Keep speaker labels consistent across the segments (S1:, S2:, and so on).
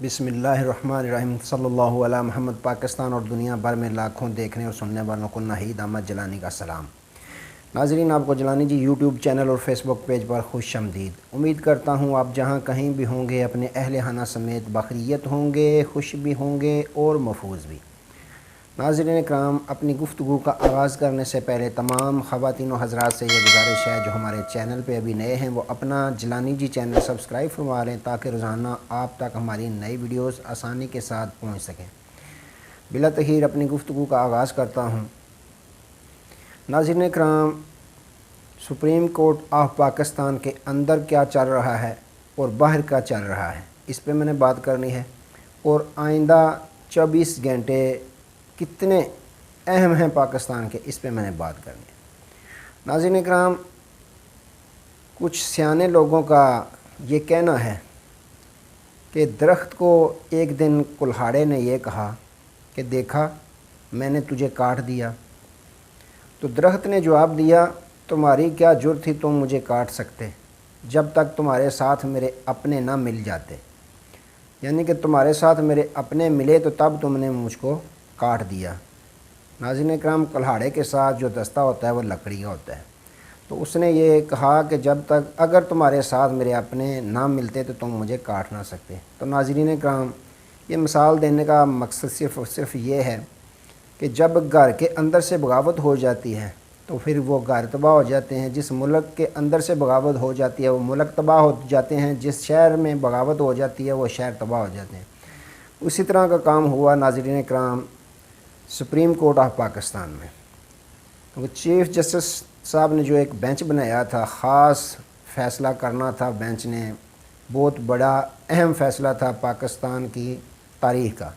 S1: بسم اللہ الرحمن الرحیم صلی اللہ علیہ محمد۔ پاکستان اور دنیا بھر میں لاکھوں دیکھنے اور سننے والوں کو ناہید احمد جیلانی کا سلام۔ ناظرین، آپ کو جیلانی جی یوٹیوب چینل اور فیس بک پیج پر خوش آمدید۔ امید کرتا ہوں آپ جہاں کہیں بھی ہوں گے اپنے اہل خانہ سمیت بخیریت ہوں گے، خوش بھی ہوں گے اور محفوظ بھی۔ ناظرین کرام، اپنی گفتگو کا آغاز کرنے سے پہلے تمام خواتین و حضرات سے یہ گزارش ہے جو ہمارے چینل پہ ابھی نئے ہیں وہ اپنا جیلانی جی چینل سبسکرائب فرما لیں تاکہ روزانہ آپ تک ہماری نئی ویڈیوز آسانی کے ساتھ پہنچ سکیں۔ بلا تاخیر اپنی گفتگو کا آغاز کرتا ہوں۔ ناظرین کرام، سپریم کورٹ آف پاکستان کے اندر کیا چل رہا ہے اور باہر کیا چل رہا ہے، اس پہ میں نے بات کرنی ہے، اور آئندہ 24 گھنٹے کتنے اہم ہیں پاکستان کے، اس پہ میں نے بات کرنی ہے۔ ناظرین کرام، کچھ سیانے لوگوں کا یہ کہنا ہے کہ درخت کو ایک دن کلہاڑے نے یہ کہا کہ دیکھا میں نے تجھے کاٹ دیا، تو درخت نے جواب دیا تمہاری کیا جرت تھی تم مجھے کاٹ سکتے جب تک تمہارے ساتھ میرے اپنے نہ مل جاتے، یعنی کہ تمہارے ساتھ میرے اپنے ملے تو تب تم نے مجھ کو کاٹ دیا۔ ناظرین کرام، کلہاڑے کے ساتھ جو دستہ ہوتا ہے وہ لکڑی کا ہوتا ہے، تو اس نے یہ کہا کہ جب تک اگر تمہارے ساتھ میرے اپنے نہ ملتے تو تم مجھے کاٹ نہ سکتے۔ تو ناظرین کرام، یہ مثال دینے کا مقصد صرف اور صرف یہ ہے کہ جب گھر کے اندر سے بغاوت ہو جاتی ہے تو پھر وہ گھر تباہ ہو جاتے ہیں، جس ملک کے اندر سے بغاوت ہو جاتی ہے وہ ملک تباہ ہو جاتے ہیں، جس شہر میں بغاوت ہو جاتی ہے وہ شہر تباہ ہو جاتے ہیں۔ اسی طرح کا کام ہوا ناظرین کرام سپریم کورٹ آف پاکستان میں۔ وہ چیف جسٹس صاحب نے جو ایک بینچ بنایا تھا، خاص فیصلہ کرنا تھا بینچ نے، بہت بڑا اہم فیصلہ تھا پاکستان کی تاریخ کا،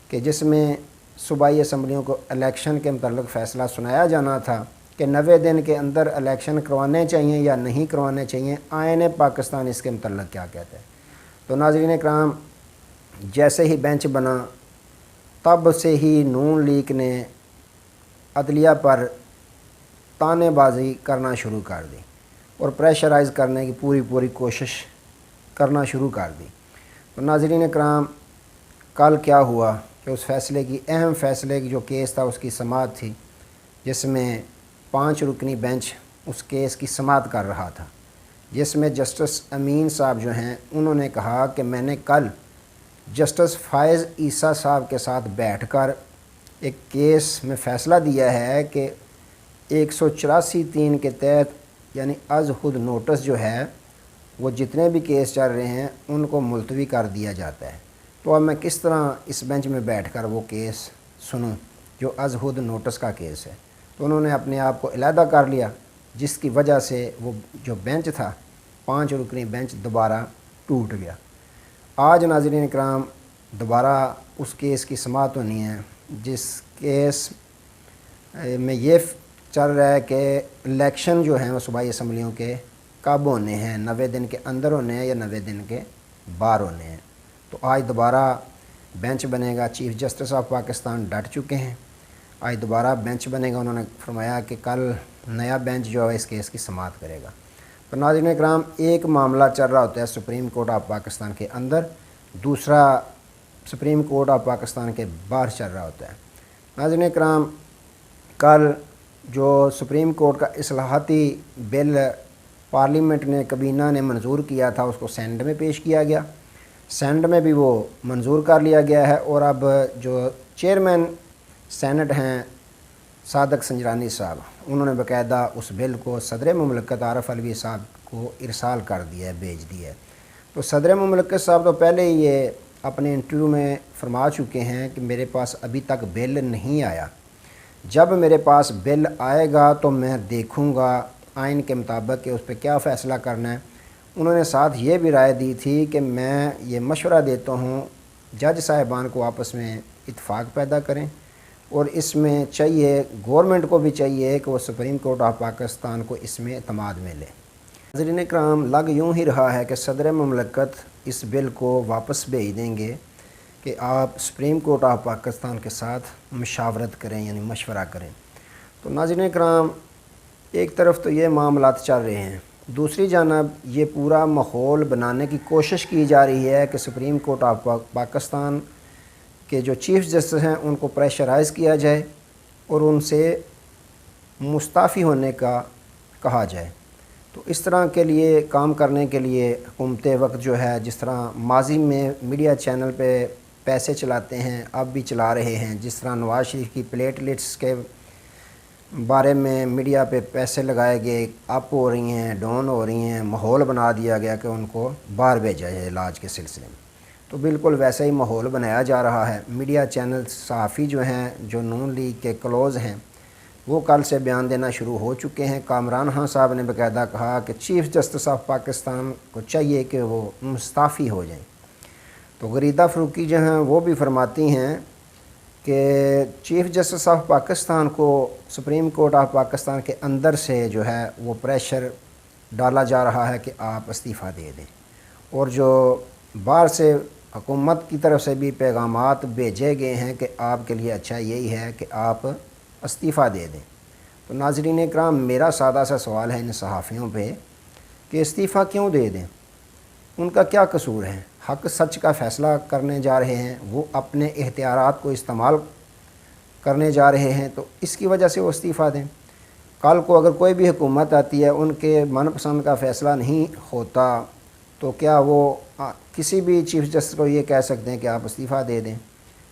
S1: کہ جس میں صوبائی اسمبلیوں کو الیکشن کے متعلق فیصلہ سنایا جانا تھا کہ 90 دن کے اندر الیکشن کروانے چاہیے یا نہیں کروانے چاہیے، آئین پاکستان اس کے متعلق کیا کہتا ہے۔ تو ناظرین کرام، جیسے ہی بینچ بنا تب سے ہی نون لیگ نے عدلیہ پر تانے بازی کرنا شروع کر دی اور پریشرائز کرنے کی پوری کوشش کرنا شروع کر دی۔ تو ناظرین کرام، کل کیا ہوا کہ اس فیصلے کی اہم فیصلے کی جو کیس تھا اس کی سماعت تھی، جس میں 5 رکنی بینچ اس کیس کی سماعت کر رہا تھا، جس میں جسٹس امین صاحب جو ہیں انہوں نے کہا کہ میں نے کل جسٹس فائز عیسیٰ صاحب کے ساتھ بیٹھ کر ایک کیس میں فیصلہ دیا ہے کہ 184(3) کے تحت یعنی از خود نوٹس جو ہے وہ جتنے بھی کیس چل رہے ہیں ان کو ملتوی کر دیا جاتا ہے۔ تو اب میں کس طرح اس بینچ میں بیٹھ کر وہ کیس سنوں جو از خود نوٹس کا کیس ہے۔ تو انہوں نے اپنے آپ کو علیحدہ کر لیا، جس کی وجہ سے وہ جو بینچ تھا 5 رکنی بینچ دوبارہ ٹوٹ گیا۔ آج ناظرین کرام دوبارہ اس کیس کی سماعت ہونی ہے، جس کیس میں یہ چل رہا ہے کہ الیکشن جو ہیں وہ صوبائی اسمبلیوں کے کب ہونے ہیں، 90 دن کے اندر ہونے ہیں یا 90 دن کے باہر ہونے ہیں۔ تو آج دوبارہ بینچ بنے گا، چیف جسٹس آف پاکستان ڈٹ چکے ہیں، آج دوبارہ بینچ بنے گا۔ انہوں نے فرمایا کہ کل نیا بینچ جو ہے اس کیس کی سماعت کرے گا۔ تو ناظرین کرام، ایک معاملہ چل رہا ہوتا ہے سپریم کورٹ آف پاکستان کے اندر، دوسرا سپریم کورٹ آف پاکستان کے باہر چل رہا ہوتا ہے۔ ناظرین کرام، کل جو سپریم کورٹ کا اصلاحاتی بل پارلیمنٹ نے کابینہ نے منظور کیا تھا اس کو سینٹ میں پیش کیا گیا، سینٹ میں بھی وہ منظور کر لیا گیا ہے، اور اب جو چیئرمین سینٹ ہیں صادق سنجرانی صاحب، انہوں نے باقاعدہ اس بل کو صدر مملکت عارف علوی صاحب کو ارسال کر دیا ہے، بھیج دیا ہے۔ تو صدر مملکت صاحب تو پہلے ہی یہ اپنے انٹرویو میں فرما چکے ہیں کہ میرے پاس ابھی تک بل نہیں آیا، جب میرے پاس بل آئے گا تو میں دیکھوں گا آئین کے مطابق کہ اس پہ کیا فیصلہ کرنا ہے۔ انہوں نے ساتھ یہ بھی رائے دی تھی کہ میں یہ مشورہ دیتا ہوں جج صاحبان کو آپس میں اتفاق پیدا کریں، اور اس میں چاہیے گورنمنٹ کو بھی چاہیے کہ وہ سپریم کورٹ آف پاکستان کو اس میں اعتماد میں لے۔ ناظرین کرام، لگ یوں ہی رہا ہے کہ صدر مملکت اس بل کو واپس بھیج دیں گے کہ آپ سپریم کورٹ آف پاکستان کے ساتھ مشاورت کریں، یعنی مشورہ کریں۔ تو ناظرین کرام، ایک طرف تو یہ معاملات چل رہے ہیں، دوسری جانب یہ پورا ماحول بنانے کی کوشش کی جا رہی ہے کہ سپریم کورٹ آف پاکستان کے جو چیف جسٹس ہیں ان کو پریشرائز کیا جائے اور ان سے مستعفی ہونے کا کہا جائے۔ تو اس طرح کے لیے کام کرنے کے لیے حکومت وقت جو ہے، جس طرح ماضی میں میڈیا چینل پہ پیسے چلاتے ہیں اب بھی چلا رہے ہیں، جس طرح نواز شریف کی پلیٹلیٹس کے بارے میں میڈیا پہ پیسے لگائے گئے، اپ ہو رہی ہیں، ڈاؤن ہو رہی ہیں، ماحول بنا دیا گیا کہ ان کو باہر بھیجا جائے علاج کے سلسلے میں، تو بالکل ویسا ہی ماحول بنایا جا رہا ہے۔ میڈیا چینل صحافی جو ہیں، جو نون لیگ کے کلوز ہیں، وہ کل سے بیان دینا شروع ہو چکے ہیں۔ کامران خان صاحب نے باقاعدہ کہا کہ چیف جسٹس آف پاکستان کو چاہیے کہ وہ مستعفی ہو جائیں۔ تو غریدہ فروقی جو ہیں وہ بھی فرماتی ہیں کہ چیف جسٹس آف پاکستان کو سپریم کورٹ آف پاکستان کے اندر سے جو ہے وہ پریشر ڈالا جا رہا ہے کہ آپ استعفیٰ دے دیں، اور جو باہر سے حکومت کی طرف سے بھی پیغامات بھیجے گئے ہیں کہ آپ کے لیے اچھا یہی ہے کہ آپ استعفیٰ دے دیں۔ تو ناظرین اکرام، میرا سادہ سا سوال ہے ان صحافیوں پہ کہ استعفیٰ کیوں دے دیں؟ ان کا کیا قصور ہے؟ حق سچ کا فیصلہ کرنے جا رہے ہیں، وہ اپنے اختیارات کو استعمال کرنے جا رہے ہیں، تو اس کی وجہ سے وہ استعفیٰ دیں۔ کل کو اگر کوئی بھی حکومت آتی ہے، ان کے من پسند کا فیصلہ نہیں ہوتا، تو کیا وہ کسی بھی چیف جسٹس کو یہ کہہ سکتے ہیں کہ آپ استعفیٰ دے دیں؟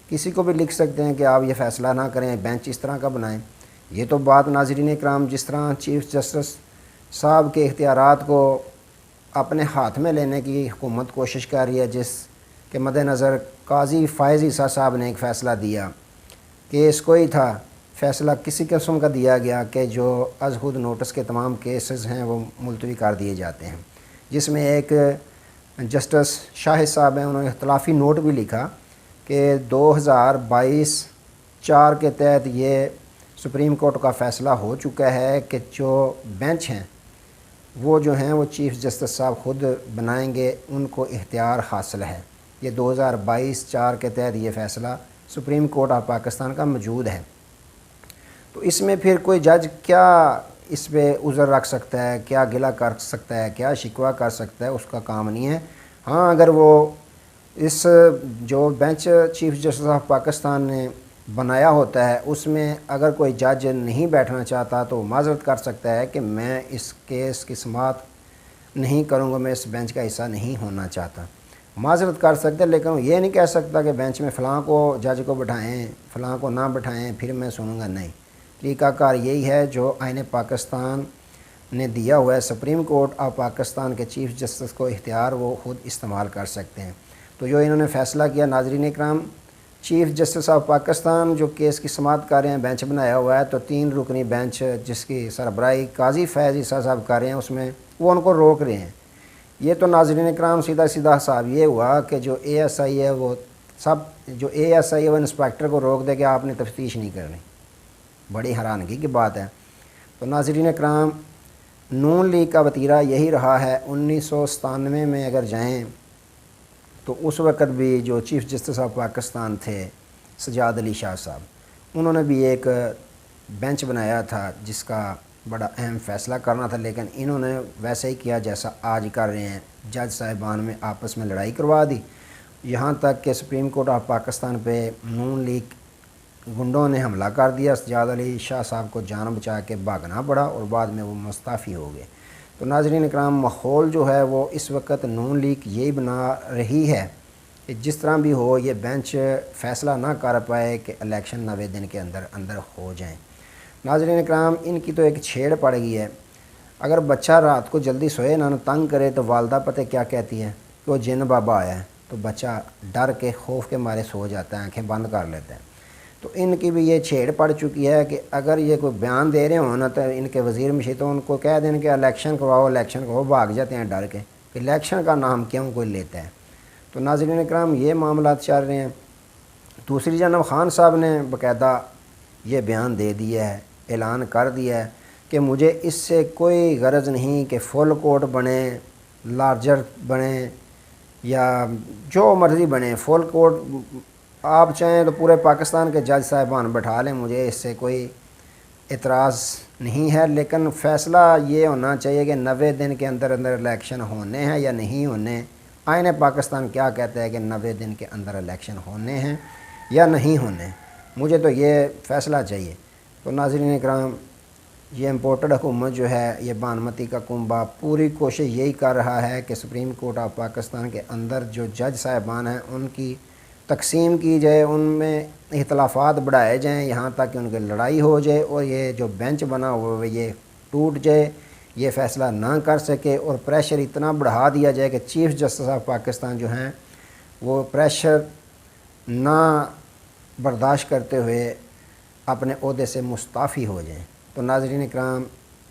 S1: کسی کو بھی لکھ سکتے ہیں کہ آپ یہ فیصلہ نہ کریں، بینچ اس طرح کا بنائیں؟ یہ تو بات ناظرین اکرام، جس طرح چیف جسٹس صاحب کے اختیارات کو اپنے ہاتھ میں لینے کی حکومت کوشش کر رہی ہے، جس کے مد نظر قاضی فائز عیسیٰ صاحب نے ایک فیصلہ دیا، کیس کوئی تھا، فیصلہ کسی قسم کا دیا گیا کہ جو از خود نوٹس کے تمام کیسز ہیں وہ ملتوی کر دیے جاتے ہیں، جس میں ایک جسٹس شاہد صاحب ہیں، انہوں نے اختلافی نوٹ بھی لکھا کہ 2022-4 کے تحت یہ سپریم کورٹ کا فیصلہ ہو چکا ہے کہ جو بینچ ہیں وہ جو ہیں وہ چیف جسٹس صاحب خود بنائیں گے، ان کو اختیار حاصل ہے۔ یہ 2022-4 کے تحت یہ فیصلہ سپریم کورٹ آف پاکستان کا موجود ہے۔ تو اس میں پھر کوئی جج کیا اس پہ عذر رکھ سکتا ہے، کیا گلہ کر سکتا ہے، کیا شکوہ کر سکتا ہے؟ اس کا کام نہیں ہے۔ ہاں، اگر وہ اس جو bench chief justice of Pakistan نے بنایا ہوتا ہے اس میں اگر کوئی جج نہیں بیٹھنا چاہتا تو معذرت کر سکتا ہے کہ میں اس کیس کی سماعت نہیں کروں گا، میں اس بینچ کا حصہ نہیں ہونا چاہتا، معذرت کر سکتے، لیکن وہ یہ نہیں کہہ سکتا کہ بینچ میں فلاں کو جج کو بٹھائیں، فلاں کو نہ بٹھائیں، پھر میں سنوں گا۔ نہیں، طریقہ کار یہی ہے جو آئین پاکستان نے دیا ہوا ہے، سپریم کورٹ آف پاکستان کے چیف جسٹس کو اختیار وہ خود استعمال کر سکتے ہیں۔ تو جو انہوں نے فیصلہ کیا، ناظرین اکرام، چیف جسٹس آف پاکستان جو کیس کی سماعت کر رہے ہیں، بینچ بنایا ہوا ہے، تو 3 رکنی بینچ جس کی سربراہی قاضی فیض عیسیٰ صاحب کر رہے ہیں، اس میں وہ ان کو روک رہے ہیں۔ یہ تو ناظرین اکرام سیدھا سیدھا صاحب یہ ہوا کہ جو اے ایس آئی ہے وہ وہ انسپیکٹر کو روک دے کہ آپ نے تفتیش نہیں کرنی۔ بڑی حیرانگی کی بات ہے۔ تو ناظرین اکرام، نون لیگ کا وتیرہ یہی رہا ہے۔ 1997 میں اگر جائیں تو اس وقت بھی جو چیف جسٹس آف پاکستان تھے سجاد علی شاہ صاحب، انہوں نے بھی ایک بینچ بنایا تھا جس کا بڑا اہم فیصلہ کرنا تھا، لیکن انہوں نے ویسے ہی کیا جیسا آج کر رہے ہیں، جج صاحبان میں آپس میں لڑائی کروا دی، یہاں تک کہ سپریم کورٹ آف پاکستان پہ نون لیگ گنڈوں نے حملہ کر دیا، سجاد علی شاہ صاحب کو جان بچا کے بھاگنا پڑا اور بعد میں وہ مستعفی ہو گئے۔ تو ناظرین اکرام، ماحول جو ہے وہ اس وقت نون لیگ یہی بنا رہی ہے کہ جس طرح بھی ہو یہ بینچ فیصلہ نہ کر پائے کہ الیکشن 90 دن کے اندر ہو جائیں۔ ناظرین اکرام، ان کی تو ایک چھیڑ پڑ گئی ہے، اگر بچہ رات کو جلدی سوئے نہ تنگ کرے تو والدہ پتہ کیا کہتی ہے کہ وہ جن بابا آیا ہے، تو بچہ ڈر کے خوف کے مارے سو جاتا ہے، آنکھیں بند کر لیتا ہے۔ تو ان کی بھی یہ چھیڑ پڑ چکی ہے کہ اگر یہ کوئی بیان دے رہے ہوں نا تو ان کے وزیر مشیر تو ان کو کہہ دیں کہ الیکشن کرواؤ، الیکشن کو، وہ بھاگ جاتے ہیں ڈر کے کہ الیکشن کا نام کیوں کوئی لیتا ہے۔ تو ناظرین اکرام، یہ معاملات چل رہے ہیں۔ دوسری جانب خان صاحب نے باقاعدہ یہ بیان دے دیا ہے، اعلان کر دیا ہے کہ مجھے اس سے کوئی غرض نہیں کہ فل کورٹ بنے، لارجر بنے یا جو مرضی بنے، فل کورٹ آپ چاہیں تو پورے پاکستان کے جج صاحبان بٹھا لیں، مجھے اس سے کوئی اعتراض نہیں ہے، لیکن فیصلہ یہ ہونا چاہیے کہ 90 دن کے اندر اندر الیکشن ہونے ہیں یا نہیں ہونے۔ آئین پاکستان کیا کہتا ہے کہ 90 دن کے اندر الیکشن ہونے ہیں یا نہیں ہونے؟ مجھے تو یہ فیصلہ چاہیے۔ تو ناظرین اکرام، یہ امپورٹڈ حکومت جو ہے، یہ بانمتی کا کنبہ پوری کوشش یہی کر رہا ہے کہ سپریم کورٹ آف پاکستان کے اندر جو جج صاحبان ہیں ان کی تقسیم کی جائے، ان میں اختلافات بڑھائے جائیں یہاں تک کہ ان کی لڑائی ہو جائے، اور یہ جو بینچ بنا ہوا ہے یہ ٹوٹ جائے، یہ فیصلہ نہ کر سکے، اور پریشر اتنا بڑھا دیا جائے کہ چیف جسٹس آف پاکستان جو ہیں وہ پریشر نہ برداشت کرتے ہوئے اپنے عہدے سے مستعفی ہو جائیں۔ تو ناظرین اکرام،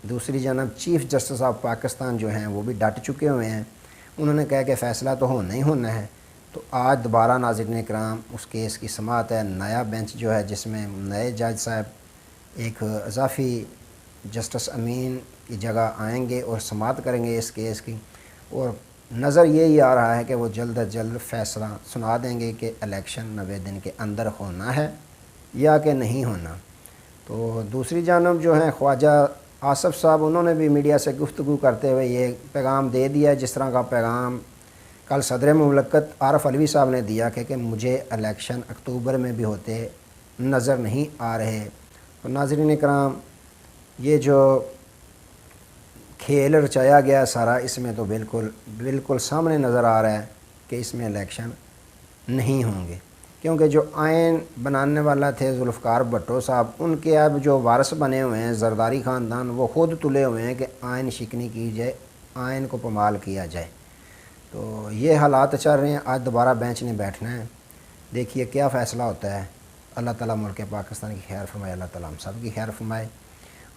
S1: دوسری جانب چیف جسٹس آف پاکستان جو ہیں وہ بھی ڈٹ چکے ہوئے ہیں، انہوں نے کہا کہ فیصلہ تو ہونا ہی ہونا ہے۔ تو آج دوبارہ ناظرین اکرام اس کیس کی سماعت ہے، نیا بینچ جو ہے جس میں نئے جج صاحب ایک اضافی جسٹس امین کی جگہ آئیں گے اور سماعت کریں گے اس کیس کی، اور نظر یہی آ رہا ہے کہ وہ جلد از جلد فیصلہ سنا دیں گے کہ الیکشن 90 دن کے اندر ہونا ہے یا کہ نہیں ہونا۔ تو دوسری جانب جو ہیں خواجہ آصف صاحب، انہوں نے بھی میڈیا سے گفتگو کرتے ہوئے یہ پیغام دے دیا، جس طرح کا پیغام کل صدر مملکت عارف علوی صاحب نے دیا کہ مجھے الیکشن اکتوبر میں بھی ہوتے نظر نہیں آ رہے۔ تو ناظرین اکرام، یہ جو کھیل رچایا گیا سارا، اس میں تو بالکل سامنے نظر آ رہا ہے کہ اس میں الیکشن نہیں ہوں گے، کیونکہ جو آئین بنانے والا تھے ذوالفقار بھٹو صاحب، ان کے اب جو وارث بنے ہوئے ہیں زرداری خاندان، وہ خود تلے ہوئے ہیں کہ آئین شکنی کی جائے، آئین کو پامال کیا جائے۔ تو یہ حالات چل رہے ہیں۔ آج دوبارہ بینچ نے بیٹھنا ہے، دیکھیے کیا فیصلہ ہوتا ہے۔ اللہ تعالیٰ ملک پاکستان کی خیر فرمائے، اللہ تعالیٰ ہم سب کی خیر فرمائے۔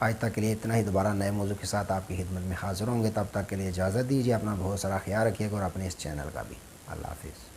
S1: آج تک کے لیے اتنا ہی، دوبارہ نئے موضوع کے ساتھ آپ کی خدمت میں حاضر ہوں گے، تب تک کے لیے اجازت دیجیے، اپنا بہت سارا خیال رکھیے گا اور اپنے اس چینل کا بھی۔ اللہ حافظ۔